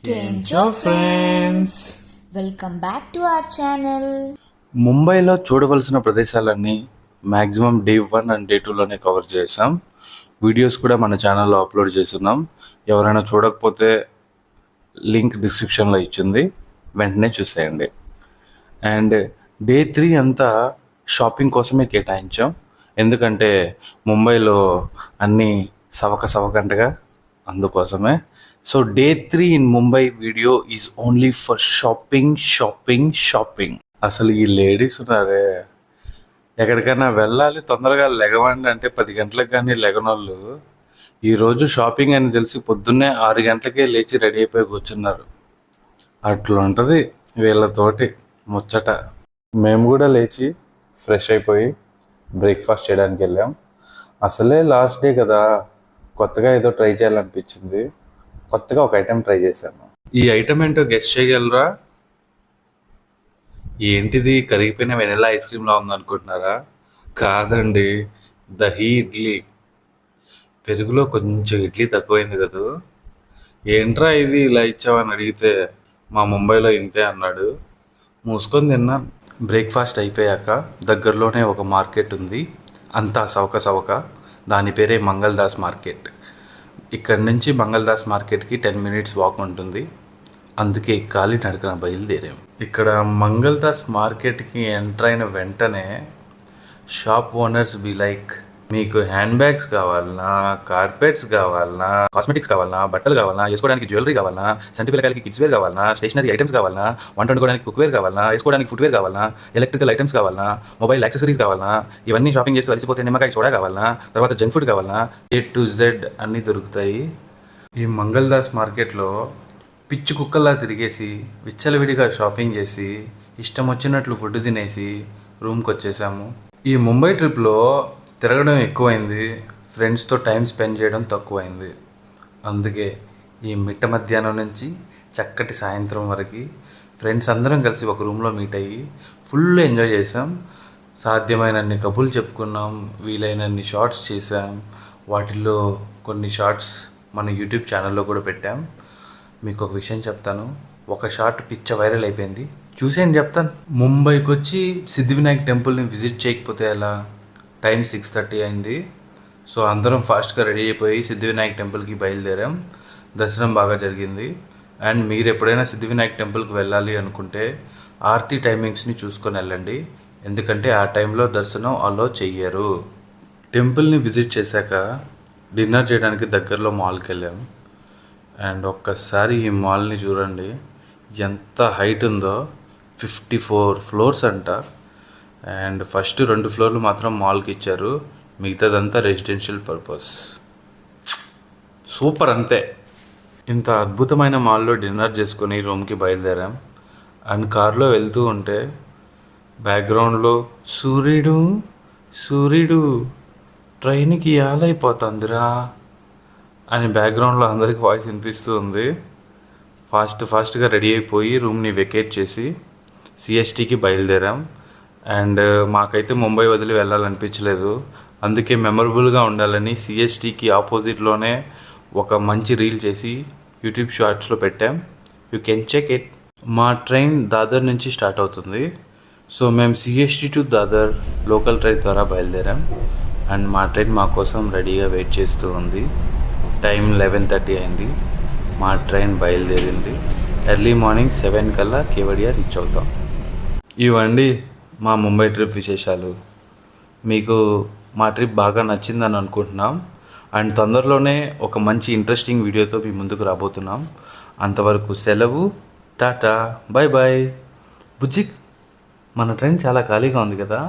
కేంచో friends, welcome back to our channel. ముంబైలో చూడవలసిన ప్రదేశాలన్నీ మ్యాక్సిమం డే 1 అండ్ డే 2లోనే కవర్ చేసాం. వీడియోస్ కూడా మన ఛానల్లో అప్లోడ్ చేస్తున్నాం. ఎవరైనా చూడకపోతే లింక్ డిస్క్రిప్షన్లో ఇచ్చింది, వెంటనే చూసేయండి. అండ్ డే 3 అంతా షాపింగ్ కోసమే కేటాయించాం. ఎందుకంటే ముంబైలో అన్నీ సవకంటగా, అందుకోసమే. So day 3 in Mumbai video is only for shopping. అసలు ఈ లేడీస్ ఉన్నారే, ఎక్కడికైనా వెళ్ళాలి తొందరగా లెగవండి అంటే 10 గంటలకు కానీ లెగనోళ్ళు ఈరోజు షాపింగ్ అని తెలిసి పొద్దున్నే 6 గంటలకే లేచి రెడీ అయిపోయి కూర్చున్నారు. అట్లా ఉంటుంది వీళ్ళతోటి ముచ్చట. మేము కూడా లేచి ఫ్రెష్ అయిపోయి బ్రేక్ఫాస్ట్ చేయడానికి వెళ్ళాం. అసలే లాస్ట్ డే కదా, కొత్తగా ఏదో ట్రై చేయాలనిపించింది. కొత్తగా ఒక ఐటెం ట్రై చేశాను. ఈ ఐటెం ఏంటో గెస్ట్ చేయగలరా? ఏంటిది, కరిగిపోయిన వెనిలా ఐస్ క్రీమ్లా ఉందనుకుంటున్నారా? కాదండి, దహీ ఇడ్లీ. పెరుగులో కొంచెం ఇడ్లీ తక్కువైంది కదా. ఏంట్రా ఇది ఇలా ఇచ్చావని అడిగితే మా ముంబైలో ఇంతే అన్నాడు. మూసుకొని తిన్నాను. బ్రేక్ఫాస్ట్ అయిపోయాక దగ్గరలోనే ఒక మార్కెట్ ఉంది, అంతా సవక. దాని పేరే మంగళదాస్ మార్కెట్. ఇక్కడ నుంచి మంగళదాస్ మార్కెట్కి 10 minutes వాక్ ఉంటుంది. అందుకే కాలి నడకన బయలుదేరాం. ఇక్కడ మంగళదాస్ మార్కెట్కి ఎంటర్ అయిన వెంటనే షాప్ ఓనర్స్ బి లైక్, మీకు హ్యాండ్ బ్యాగ్స్ కావాలన్నా, కార్పెట్స్ కావాలన్నా, కాస్మెటిక్స్ కావాలన్నా, బట్టలు కావాలన్నా, వేసుకోవడానికి జ్యువెలరీ కావాలన్నా, సంటి పిల్లకాయలకి కిడ్స్ వేర్ కావాలన్నా, స్టేషనరీ ఐటమ్స్ కావాలన్నా, వంట వండుకోవడానికి కుక్వేర్ కావాలన్నా, వేసుకోవడానికి ఫుట్వేర్ కావాలన్నా, ఎలక్ట్రికల్ ఐటమ్స్ కావాలన్నా, మొబైల్ యాక్సెసరీస్ కావాలన్నా, ఇవన్నీ షాపింగ్ చేసి కలిసిపోతే నిమ్మకాయ సోడా కావాలన్నా, తర్వాత జంక్ ఫుడ్ కావాలన్నా, A to Z అన్నీ దొరుకుతాయి. ఈ మంగళదాస్ మార్కెట్లో పిచ్చి కుక్కల్లా తిరిగేసి విచ్చలవిడిగా షాపింగ్ చేసి ఇష్టం వచ్చినట్లు ఫుడ్ తినేసి రూమ్కి వచ్చేసాము. ఈ ముంబై ట్రిప్లో తిరగడం ఎక్కువైంది, ఫ్రెండ్స్తో టైం స్పెండ్ చేయడం తక్కువైంది. అందుకే ఈ మిట్ట మధ్యాహ్నం నుంచి చక్కటి సాయంత్రం వరకు ఫ్రెండ్స్ అందరం కలిసి ఒక రూమ్లో మీట్ అయ్యి ఫుల్ ఎంజాయ్ చేసాం. సాధ్యమైనన్ని కబుర్లు చెప్పుకున్నాం, వీలైనన్ని షార్ట్స్ చేసాం. వాటిల్లో కొన్ని షార్ట్స్ మన యూట్యూబ్ ఛానల్లో కూడా పెట్టాం. మీకు ఒక విషయం చెప్తాను, ఒక షార్ట్ పిచ్చ వైరల్ అయిపోయింది, చూసేయండి చెప్తాను. ముంబైకి వచ్చి సిద్ధివినాయక్ టెంపుల్ని విజిట్ చేయకపోతే ఎలా? టైం 6:30 అయింది. సో అందరం ఫాస్ట్గా రెడీ అయిపోయి సిద్ధివినాయక్ టెంపుల్కి బయలుదేరాం. దర్శనం బాగా జరిగింది. అండ్ మీరు ఎప్పుడైనా సిద్ధివినాయక్ టెంపుల్కి వెళ్ళాలి అనుకుంటే ఆర్తి టైమింగ్స్ని చూసుకొని వెళ్ళండి, ఎందుకంటే ఆ టైంలో దర్శనం అలో చెయ్యరు. టెంపుల్ని విజిట్ చేశాక డిన్నర్ చేయడానికి దగ్గరలో మాల్కి వెళ్ళాం. అండ్ ఒక్కసారి ఈ మాల్ని చూడండి, ఎంత హైట్ ఉందో. 54 floors అంట. అండ్ ఫస్ట్ 2 ఫ్లోర్లు మాత్రం మాల్కి ఇచ్చారు, మిగతాదంతా రెసిడెన్షియల్ పర్పస్. సూపర్ అంతే. ఇంత అద్భుతమైన మాల్లో డిన్నర్ చేసుకొని రూమ్కి బయలుదేరాం. అండ్ కార్లో వెళ్తూ ఉంటే బ్యాక్గ్రౌండ్లో సూర్యుడు ట్రైన్కి యాలైపోతుందిరా అని బ్యాక్గ్రౌండ్లో అందరికి వాయిస్ వినిపిస్తూ ఉంది. ఫాస్ట్గా రెడీ అయిపోయి రూమ్ని వెకేట్ చేసి సిఎస్టీకి బయలుదేరాం. అండ్ మాకైతే ముంబై వదిలి వెళ్ళాలనిపించలేదు, అందుకే మెమరబుల్గా ఉండాలని సిఎస్టీకి ఆపోజిట్లోనే ఒక మంచి రీల్ చేసి యూట్యూబ్ షార్ట్స్లో పెట్టాం. You can check it. మా ట్రైన్ దాదర్ నుంచి స్టార్ట్ అవుతుంది. సో మేము CST to Dadar local train ద్వారా బయలుదేరాం. అండ్ మా ట్రైన్ మా కోసం రెడీగా వెయిట్ చేస్తూ ఉంది. టైం 11:30 అయింది. మా ట్రైన్ బయలుదేరింది. ఎర్లీ మార్నింగ్ 7 కల్లా కేవడియా రీచ్ అవుతాం. ఇవండి మా ముంబై ట్రిప్ విశేషాలు. మీకు మా ట్రిప్ బాగా నచ్చిందని అనుకుంటున్నాం. అండ్ తొందరలోనే ఒక మంచి ఇంట్రెస్టింగ్ వీడియోతో మీ ముందుకు రాబోతున్నాం. అంతవరకు సెలవు, టాటా, బాయ్. బుజ్జి, మన ట్రైన్ చాలా ఖాళీగా ఉంది కదా.